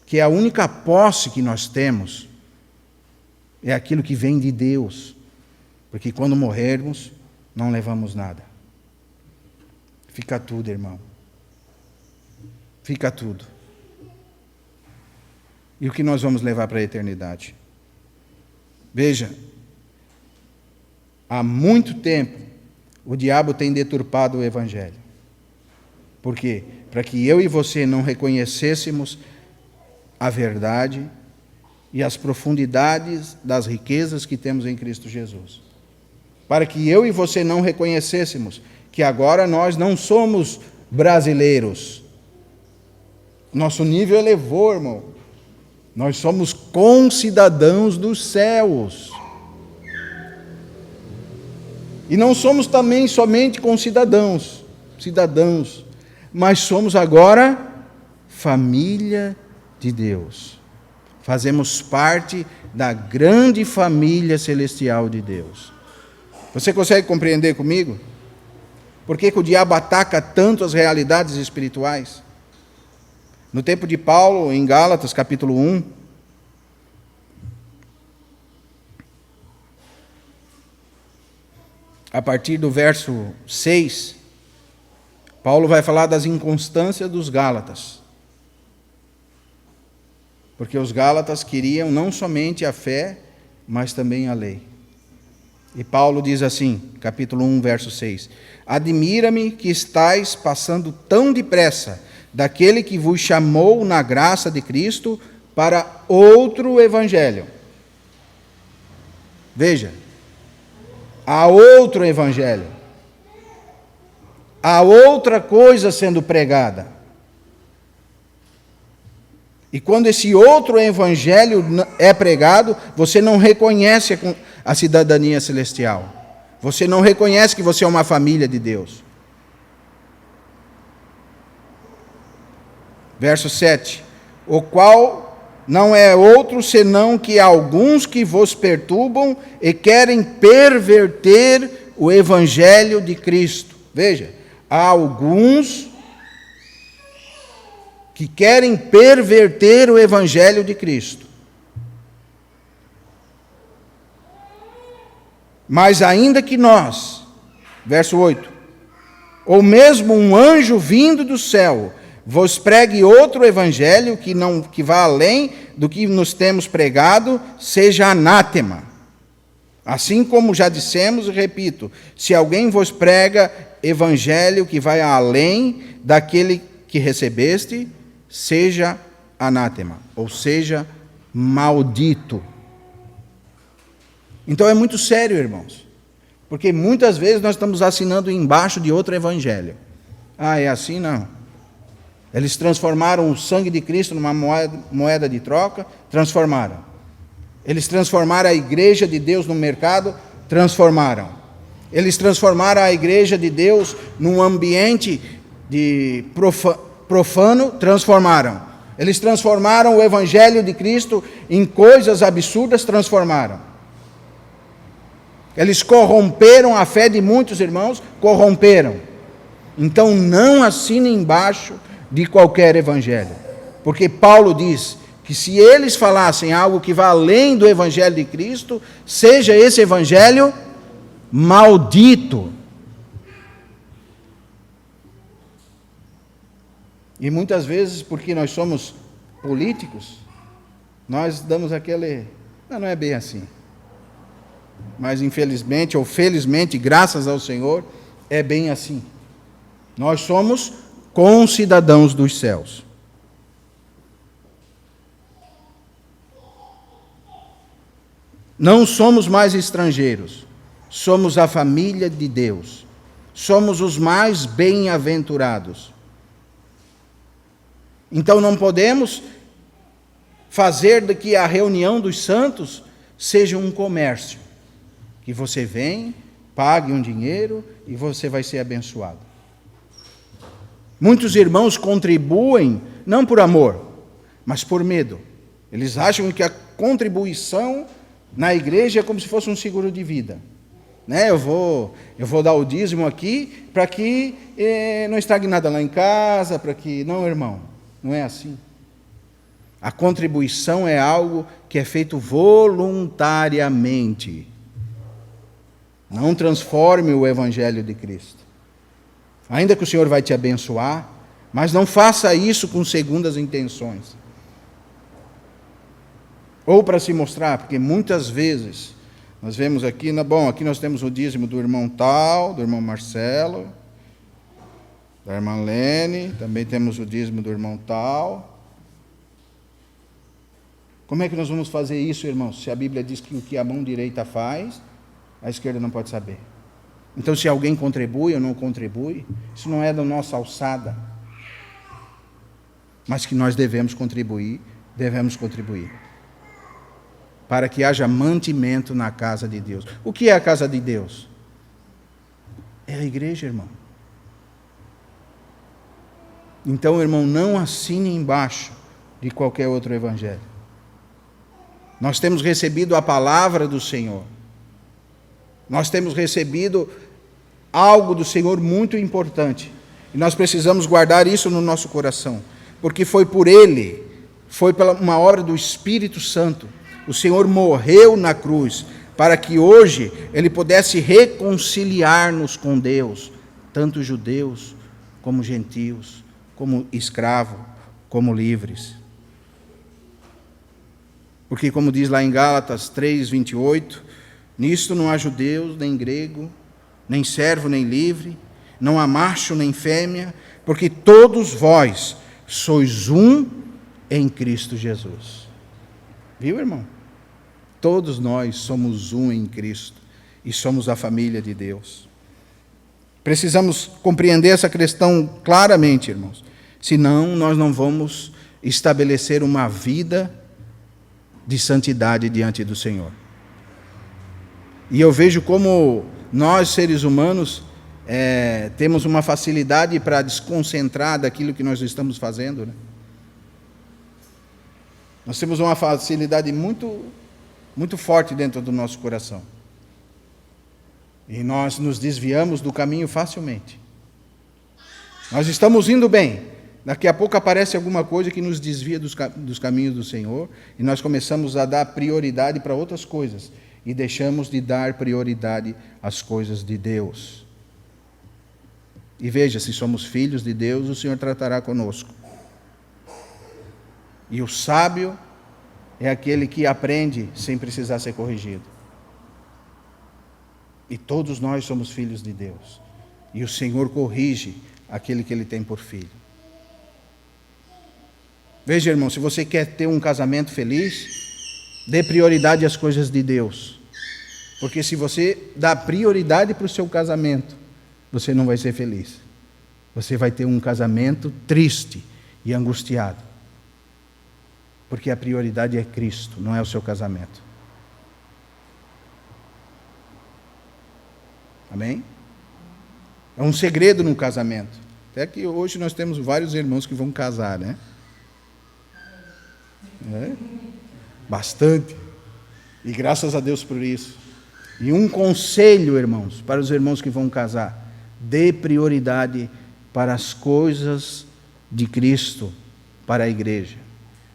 que é a única posse que nós temos, é aquilo que vem de Deus, porque quando morrermos, não levamos nada. Fica tudo, irmão. Fica tudo. E o que nós vamos levar para a eternidade? Veja, há muito tempo o diabo tem deturpado o Evangelho. Por quê? Para que eu e você não reconhecêssemos a verdade e as profundidades das riquezas que temos em Cristo Jesus. Para que eu e você não reconhecêssemos que agora nós não somos brasileiros. Nosso nível elevou, irmão. Nós somos concidadãos dos céus. E não somos também somente concidadãos, mas somos agora família de Deus. Fazemos parte da grande família celestial de Deus. Você consegue compreender comigo? Por que o diabo ataca tanto as realidades espirituais? No tempo de Paulo, em Gálatas, capítulo 1, a partir do verso 6, Paulo vai falar das inconstâncias dos Gálatas. Porque os Gálatas queriam não somente a fé, mas também a lei. E Paulo diz assim, capítulo 1, verso 6: Admira-me que estais passando tão depressa daquele que vos chamou na graça de Cristo para outro evangelho. Veja, há outro evangelho. Há outra coisa sendo pregada. E quando esse outro evangelho é pregado, você não reconhece a cidadania celestial. Você não reconhece que você é uma família de Deus. Verso 7. O qual não é outro senão que alguns que vos perturbam e querem perverter o evangelho de Cristo. Veja, há alguns que querem perverter o evangelho de Cristo. Mas ainda que nós, verso 8, ou mesmo um anjo vindo do céu, vos pregue outro evangelho que vá além do que nos temos pregado, seja anátema. Assim como já dissemos e repito, se alguém vos prega evangelho que vai além daquele que recebeste, seja anátema, ou seja, maldito. Então é muito sério, irmãos, porque muitas vezes nós estamos assinando embaixo de outro evangelho. Ah, é assim? Não. Eles transformaram o sangue de Cristo numa moeda de troca, transformaram. Eles transformaram a igreja de Deus no mercado, transformaram. Eles transformaram a igreja de Deus num ambiente de profano, transformaram. Eles transformaram o evangelho de Cristo em coisas absurdas, transformaram. Eles corromperam a fé de muitos irmãos, corromperam. Então não assine embaixo de qualquer evangelho, porque Paulo diz que se eles falassem algo que vá além do evangelho de Cristo, seja esse evangelho maldito. E muitas vezes, porque nós somos políticos, nós damos aquele... Não é bem assim. Mas infelizmente, ou felizmente, graças ao Senhor, é bem assim. Nós somos concidadãos dos céus. Não somos mais estrangeiros, somos a família de Deus, somos os mais bem-aventurados. Então não podemos fazer de que a reunião dos santos seja um comércio, que você vem, pague um dinheiro e você vai ser abençoado. Muitos irmãos contribuem não por amor, mas por medo. Eles acham que a contribuição na igreja é como se fosse um seguro de vida. Né? Eu vou dar o dízimo aqui para que não estrague nada lá em casa, para que... Não, irmão, não é assim. A contribuição é algo que é feito voluntariamente. Não transforme o Evangelho de Cristo. Ainda que o Senhor vai te abençoar, mas não faça isso com segundas intenções. Ou para se mostrar, porque muitas vezes nós vemos aqui, aqui nós temos o dízimo do irmão tal, do irmão Marcelo, da irmã Lene, também temos o dízimo do irmão tal. Como é que nós vamos fazer isso, irmãos? Se a Bíblia diz que o que a mão direita faz, a esquerda não pode saber. Então, se alguém contribui ou não contribui, isso não é da nossa alçada. Mas que nós devemos contribuir. Para que haja mantimento na casa de Deus. O que é a casa de Deus? É a igreja, irmão. Então, irmão, não assine embaixo de qualquer outro evangelho. Nós temos recebido a palavra do Senhor. Nós temos recebido algo do Senhor muito importante. E nós precisamos guardar isso no nosso coração. Porque foi por Ele, foi pela uma obra do Espírito Santo. O Senhor morreu na cruz para que hoje Ele pudesse reconciliar-nos com Deus, tanto judeus como gentios, como escravos, como livres. Porque, como diz lá em Gálatas 3:28, nisto não há judeus, nem grego, nem servo, nem livre, não há macho, nem fêmea, porque todos vós sois um em Cristo Jesus. Viu, irmão? Todos nós somos um em Cristo e somos a família de Deus. Precisamos compreender essa questão claramente, irmãos. Senão, nós não vamos estabelecer uma vida de santidade diante do Senhor. E eu vejo como nós, seres humanos, temos uma facilidade para desconcentrar daquilo que nós estamos fazendo. Né? Nós temos uma facilidade muito, muito forte dentro do nosso coração. E nós nos desviamos do caminho facilmente. Nós estamos indo bem. Daqui a pouco aparece alguma coisa que nos desvia dos caminhos do Senhor e nós começamos a dar prioridade para outras coisas e deixamos de dar prioridade às coisas de Deus. E veja, se somos filhos de Deus, o Senhor tratará conosco. E o sábio é aquele que aprende sem precisar ser corrigido. E todos nós somos filhos de Deus. E o Senhor corrige aquele que Ele tem por filho. Veja, irmão, se você quer ter um casamento feliz, dê prioridade às coisas de Deus. Porque se você dá prioridade para o seu casamento, você não vai ser feliz. Você vai ter um casamento triste e angustiado. Porque a prioridade é Cristo, não é o seu casamento. Amém? É um segredo no casamento. Até que hoje nós temos vários irmãos que vão casar, né? Bastante. E graças a Deus por isso. E um conselho, irmãos, para os irmãos que vão casar: dê prioridade para as coisas de Cristo, para a igreja.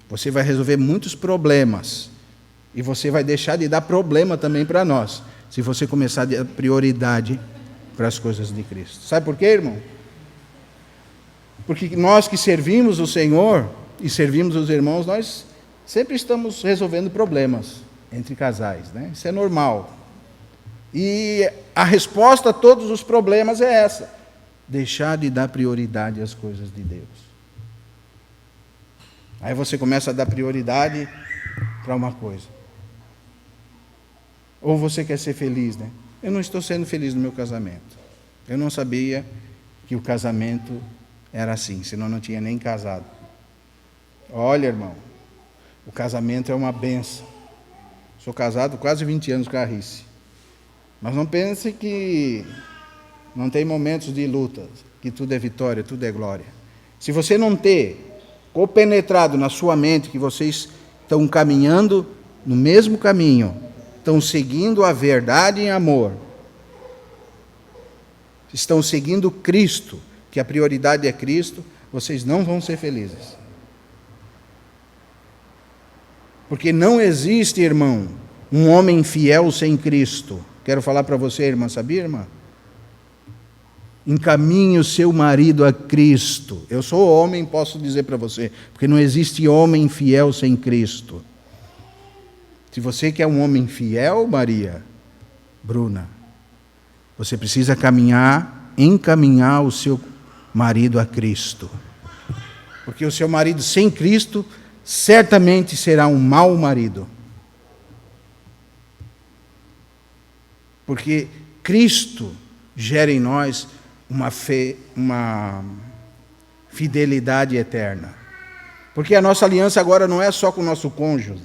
Você vai resolver muitos problemas. E você vai deixar de dar problema também para nós, se você começar a dar prioridade para as coisas de Cristo. Sabe por quê, irmão? Porque nós que servimos o Senhor e servimos os irmãos, nós sempre estamos resolvendo problemas entre casais, né? Isso é normal. E a resposta a todos os problemas é essa: deixar de dar prioridade às coisas de Deus. Aí você começa a dar prioridade para uma coisa. Ou você quer ser feliz, né? Eu não estou sendo feliz no meu casamento. Eu não sabia que o casamento era assim, senão não tinha nem casado. Olha, irmão, o casamento é uma benção. Sou casado quase 20 anos com a Rice. Mas não pense que não tem momentos de luta, que tudo é vitória, tudo é glória. Se você não ter compenetrado na sua mente que vocês estão caminhando no mesmo caminho, estão seguindo a verdade em amor, estão seguindo Cristo, que a prioridade é Cristo, vocês não vão ser felizes. Porque não existe, irmão, um homem fiel sem Cristo. Quero falar para você, irmã, sabia, irmã? Encaminhe o seu marido a Cristo. Eu sou homem, posso dizer para você, porque não existe homem fiel sem Cristo. Se você quer um homem fiel, Maria, Bruna, você precisa encaminhar o seu marido a Cristo. Porque o seu marido sem Cristo certamente será um mau marido. Porque Cristo gera em nós uma fidelidade eterna. Porque a nossa aliança agora não é só com o nosso cônjuge,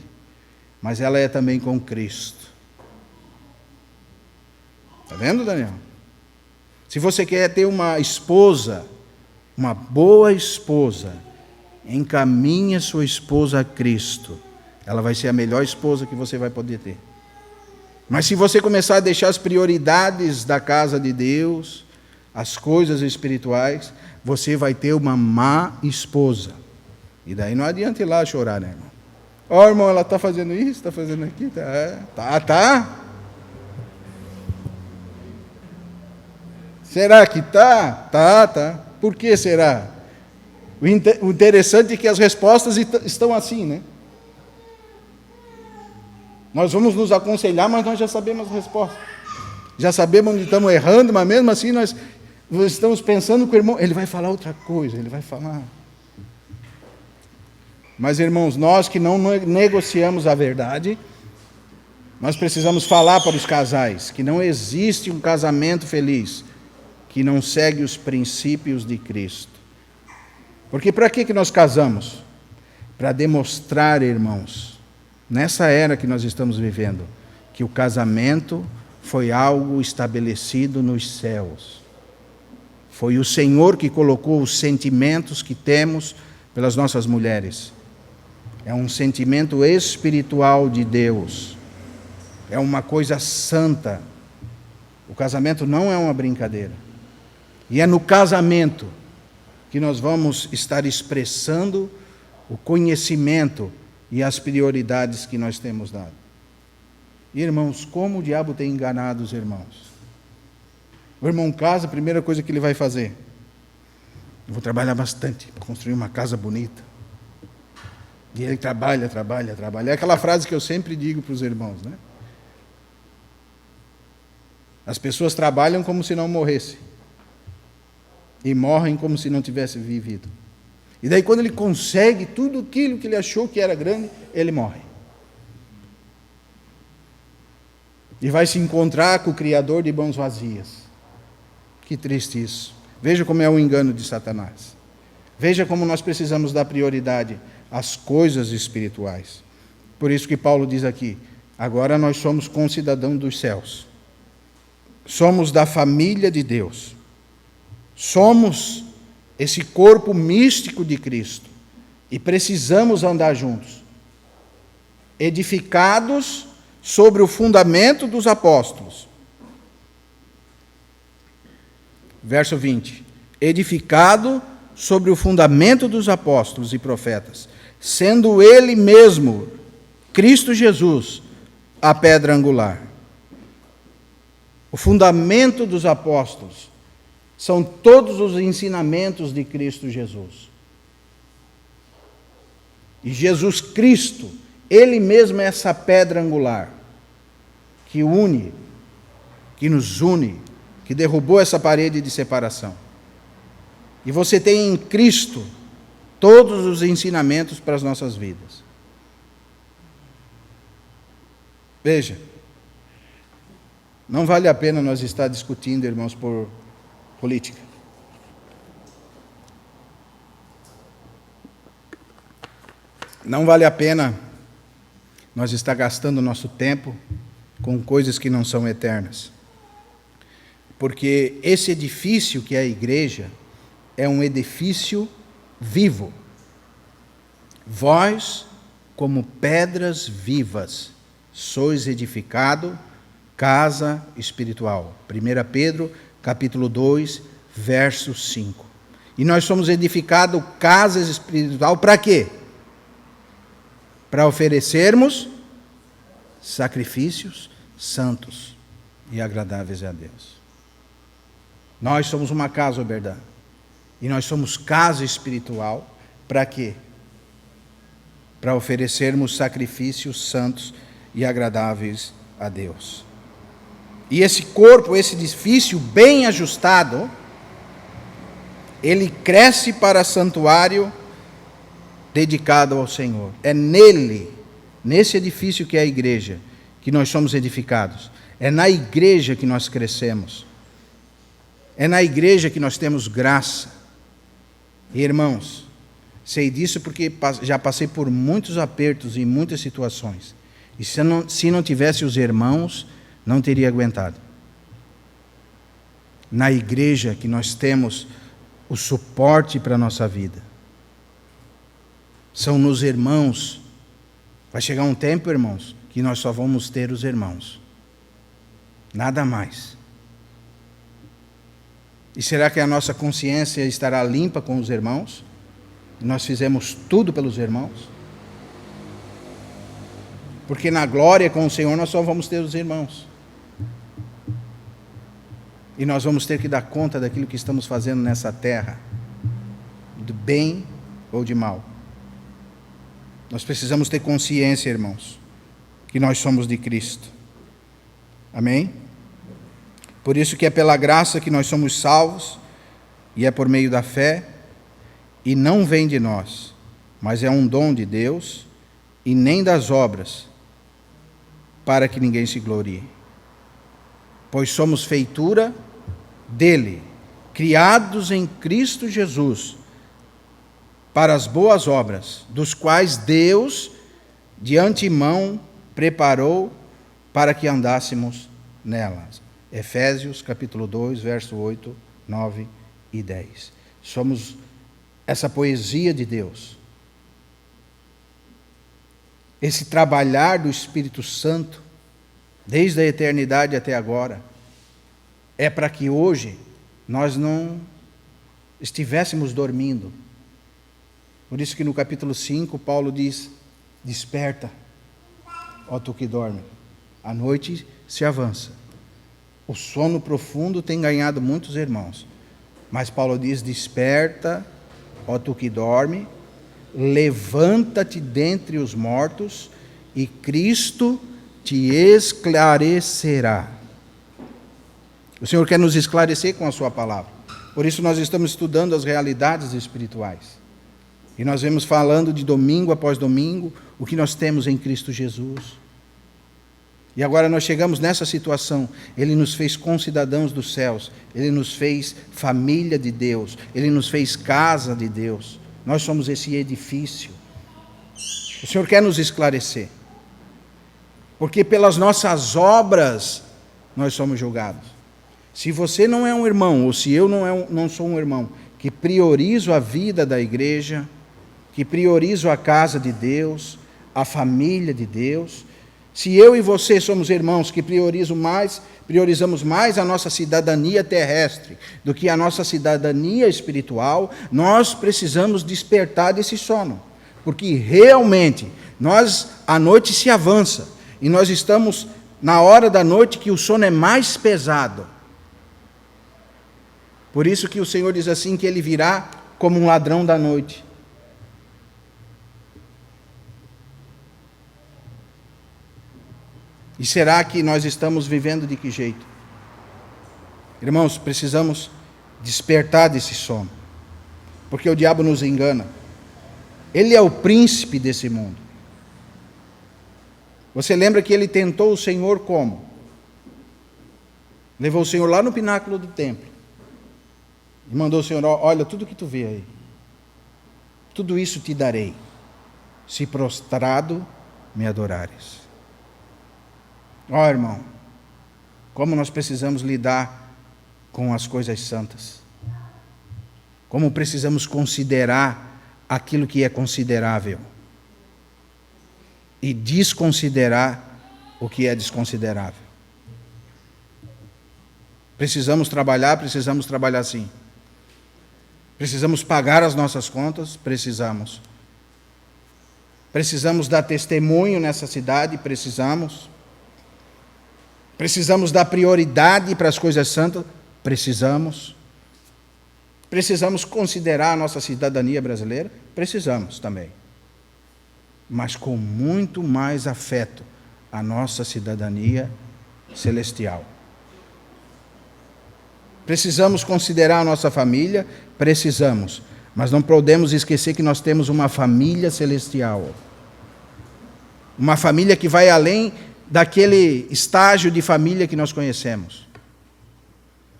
mas ela é também com Cristo. Está vendo, Daniel? Se você quer ter uma esposa, uma boa esposa, encaminhe a sua esposa a Cristo. Ela vai ser a melhor esposa que você vai poder ter. Mas se você começar a deixar as prioridades da casa de Deus, as coisas espirituais, você vai ter uma má esposa. E daí não adianta ir lá chorar, né, irmão? Ó, irmão, ela está fazendo isso, está fazendo aquilo. Tá. Será que tá? Tá. Por que será? O interessante é que as respostas estão assim, né? Nós vamos nos aconselhar, mas nós já sabemos as respostas. Já sabemos onde estamos errando, mas mesmo assim nós estamos pensando que o irmão, ele vai falar outra coisa, ele vai falar. Mas, irmãos, nós que não negociamos a verdade, nós precisamos falar para os casais que não existe um casamento feliz que não segue os princípios de Cristo. Porque para que nós casamos? Para demonstrar, irmãos, nessa era que nós estamos vivendo, que o casamento foi algo estabelecido nos céus. Foi o Senhor que colocou os sentimentos que temos pelas nossas mulheres. É um sentimento espiritual de Deus. É uma coisa santa. O casamento não é uma brincadeira. E é no casamento que nós vamos estar expressando o conhecimento e as prioridades que nós temos dado. E, irmãos, como o diabo tem enganado os irmãos? O irmão casa, a primeira coisa que ele vai fazer: eu vou trabalhar bastante para construir uma casa bonita. E ele trabalha. É aquela frase que eu sempre digo para os irmãos, né? As pessoas trabalham como se não morressem. E morrem como se não tivesse vivido. E daí quando ele consegue tudo aquilo que ele achou que era grande, ele morre. E vai se encontrar com o Criador de mãos vazias. Que triste isso. Veja como é o engano de Satanás. Veja como nós precisamos dar prioridade às coisas espirituais. Por isso que Paulo diz aqui, agora nós somos concidadãos dos céus. Somos da família de Deus. Somos esse corpo místico de Cristo e precisamos andar juntos, edificados sobre o fundamento dos apóstolos. Verso 20. Edificado sobre o fundamento dos apóstolos e profetas, sendo ele mesmo, Cristo Jesus, a pedra angular. O fundamento dos apóstolos são todos os ensinamentos de Cristo Jesus. E Jesus Cristo, Ele mesmo é essa pedra angular, que une, que nos une, que derrubou essa parede de separação. E você tem em Cristo todos os ensinamentos para as nossas vidas. Veja, Não vale a pena nós estar discutindo, irmãos, por política. Não vale a pena nós estar gastando nosso tempo com coisas que não são eternas. Porque esse edifício que é a igreja é um edifício vivo. Vós, como pedras vivas, sois edificado casa espiritual. 1 Pedro, capítulo 2, verso 5. E nós somos edificados casa espiritual para quê? Para oferecermos sacrifícios santos e agradáveis a Deus. Nós somos uma casa, verdade. E nós somos casa espiritual para quê? Para oferecermos sacrifícios santos e agradáveis a Deus. E esse corpo, esse edifício bem ajustado, ele cresce para santuário dedicado ao Senhor. É nele, nesse edifício que é a igreja, que nós somos edificados. É na igreja que nós crescemos. É na igreja que nós temos graça. E, irmãos, sei disso porque já passei por muitos apertos e muitas situações. E se não tivesse os irmãos, não teria aguentado. Na igreja que nós temos o suporte para a nossa vida. São nos irmãos. Vai chegar um tempo, irmãos, que nós só vamos ter os irmãos. Nada mais. E será que a nossa consciência estará limpa com os irmãos? Nós fizemos tudo pelos irmãos? Porque na glória com o Senhor nós só vamos ter os irmãos. E nós vamos ter que dar conta daquilo que estamos fazendo nessa terra, de bem ou de mal. Nós precisamos ter consciência, irmãos, que nós somos de Cristo. Amém? Por isso que é pela graça que nós somos salvos, e é por meio da fé, e não vem de nós, mas é um dom de Deus, e nem das obras, para que ninguém se glorie. Pois somos feitura dele, criados em Cristo Jesus, para as boas obras, dos quais Deus de antemão preparou para que andássemos nelas. Efésios capítulo 2, verso 8, 9 e 10. Somos essa poesia de Deus. Esse trabalhar do Espírito Santo, desde a eternidade até agora, é para que hoje nós não estivéssemos dormindo. Por isso que no capítulo 5, Paulo diz, desperta, ó tu que dorme. A noite se avança. O sono profundo tem ganhado muitos irmãos. Mas Paulo diz, desperta, ó tu que dorme, levanta-te dentre os mortos e Cristo te esclarecerá. O Senhor quer nos esclarecer com a sua palavra. Por isso nós estamos estudando as realidades espirituais. E nós vemos falando de domingo após domingo o que nós temos em Cristo Jesus. E agora nós chegamos nessa situação. Ele nos fez concidadãos dos céus. Ele nos fez família de Deus. Ele nos fez casa de Deus. Nós somos esse edifício. O Senhor quer nos esclarecer. Porque pelas nossas obras nós somos julgados. Se você não é um irmão, ou se eu não sou um irmão, que priorizo a vida da igreja, que priorizo a casa de Deus, a família de Deus, se eu e você somos irmãos que priorizamos mais a nossa cidadania terrestre do que a nossa cidadania espiritual, nós precisamos despertar desse sono. Porque realmente, a noite se avança, e nós estamos na hora da noite que o sono é mais pesado. Por isso que o Senhor diz assim, que Ele virá como um ladrão da noite. E será que nós estamos vivendo de que jeito? Irmãos, precisamos despertar desse sono. Porque o diabo nos engana. Ele é o príncipe desse mundo. Você lembra que ele tentou o Senhor como? Levou o Senhor lá no pináculo do templo. E mandou o Senhor: olha, tudo que tu vê aí, tudo isso te darei, se prostrado me adorares. Ó, irmão, como nós precisamos lidar com as coisas santas. Como precisamos considerar aquilo que é considerável. E desconsiderar o que é desconsiderável. Precisamos trabalhar sim. Precisamos pagar as nossas contas? Precisamos. Precisamos dar testemunho nessa cidade? Precisamos. Precisamos dar prioridade para as coisas santas? Precisamos. Precisamos considerar a nossa cidadania brasileira? Precisamos também. Mas com muito mais afeto a nossa cidadania celestial. Precisamos considerar a nossa família? Precisamos. Mas não podemos esquecer que nós temos uma família celestial. Uma família que vai além daquele estágio de família que nós conhecemos.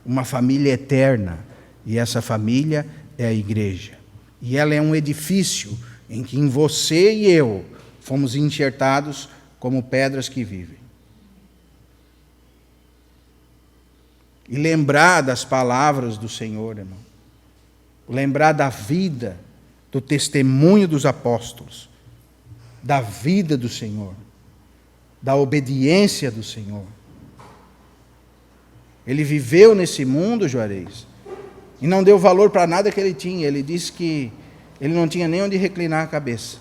Uma família eterna. E essa família é a igreja. E ela é um edifício em que você e eu fomos enxertados como pedras que vivem. E lembrar das palavras do Senhor, irmão. Lembrar da vida, do testemunho dos apóstolos, da vida do Senhor, da obediência do Senhor. Ele viveu nesse mundo, Juarez, e não deu valor para nada que ele tinha. Ele disse que ele não tinha nem onde reclinar a cabeça.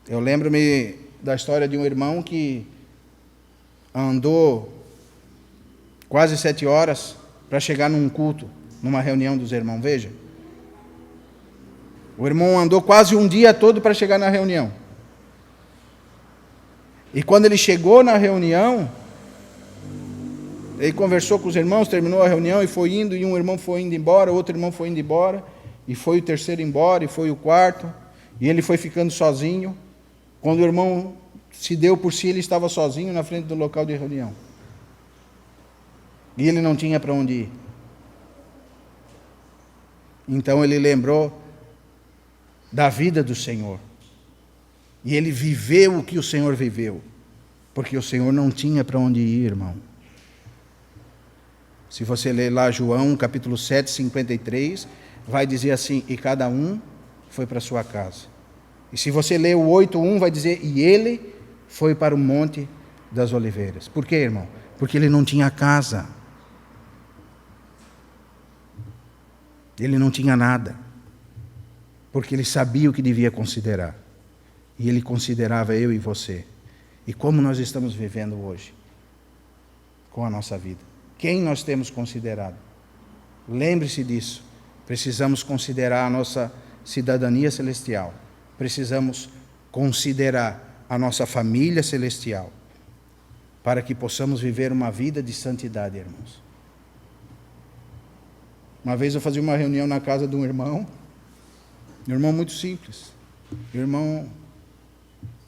Eu lembro-me da história de um irmão que andou quase 7 horas para chegar num culto, numa reunião dos irmãos. Veja. O irmão andou quase um dia todo para chegar na reunião. E quando ele chegou na reunião, ele conversou com os irmãos, terminou a reunião e foi indo, e um irmão foi indo embora, outro irmão foi indo embora, e foi o terceiro embora, e foi o quarto, e ele foi ficando sozinho. Quando o irmão se deu por si, ele estava sozinho na frente do local de reunião. E ele não tinha para onde ir. Então ele lembrou da vida do Senhor. E ele viveu o que o Senhor viveu, porque o Senhor não tinha para onde ir, irmão. Se você ler lá João, capítulo 7, 53, vai dizer assim: e cada um foi para a sua casa. E se você ler o 8:1, vai dizer: e ele foi para o Monte das Oliveiras. Por quê, irmão? Porque ele não tinha casa. Ele não tinha nada. Porque ele sabia o que devia considerar. E ele considerava eu e você. E como nós estamos vivendo hoje com a nossa vida? Quem nós temos considerado? Lembre-se disso. Precisamos considerar a nossa cidadania celestial. Precisamos considerar a nossa família celestial, para que possamos viver uma vida de santidade, irmãos. Uma vez eu fazia uma reunião na casa de um irmão muito simples. O irmão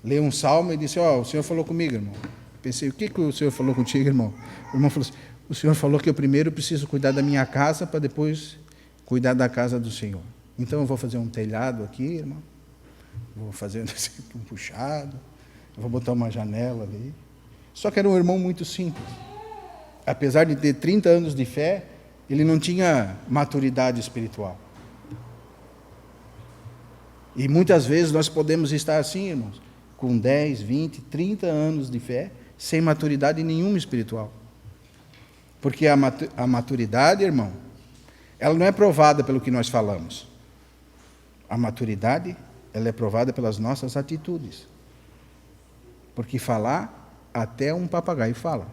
leu um salmo e disse: o Senhor falou comigo, irmão. Eu pensei: o que o Senhor falou contigo, irmão? O irmão falou assim: o Senhor falou que eu primeiro preciso cuidar da minha casa, para depois cuidar da casa do Senhor. Então eu vou fazer um telhado aqui, irmão. Vou fazer um puxado. Vou botar uma janela ali. Só que era um irmão muito simples. Apesar de ter 30 anos de fé, ele não tinha maturidade espiritual. E muitas vezes nós podemos estar assim, irmãos, com 10, 20, 30 anos de fé, sem maturidade nenhuma espiritual. Porque a maturidade, irmão, ela não é provada pelo que nós falamos. A maturidade, ela é provada pelas nossas atitudes. Porque falar, até um papagaio fala.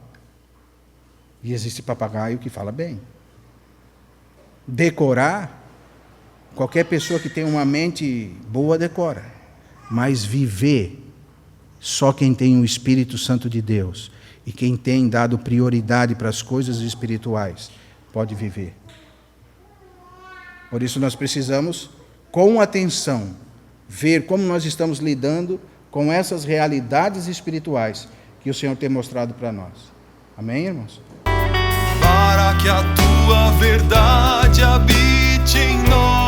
E existe papagaio que fala bem. Decorar, qualquer pessoa que tem uma mente boa decora. Mas viver, só quem tem o Espírito Santo de Deus e quem tem dado prioridade para as coisas espirituais pode viver. Por isso nós precisamos, com atenção, ver como nós estamos lidando com essas realidades espirituais que o Senhor tem mostrado para nós. Amém, irmãos? Para que a tua verdade habite em nós.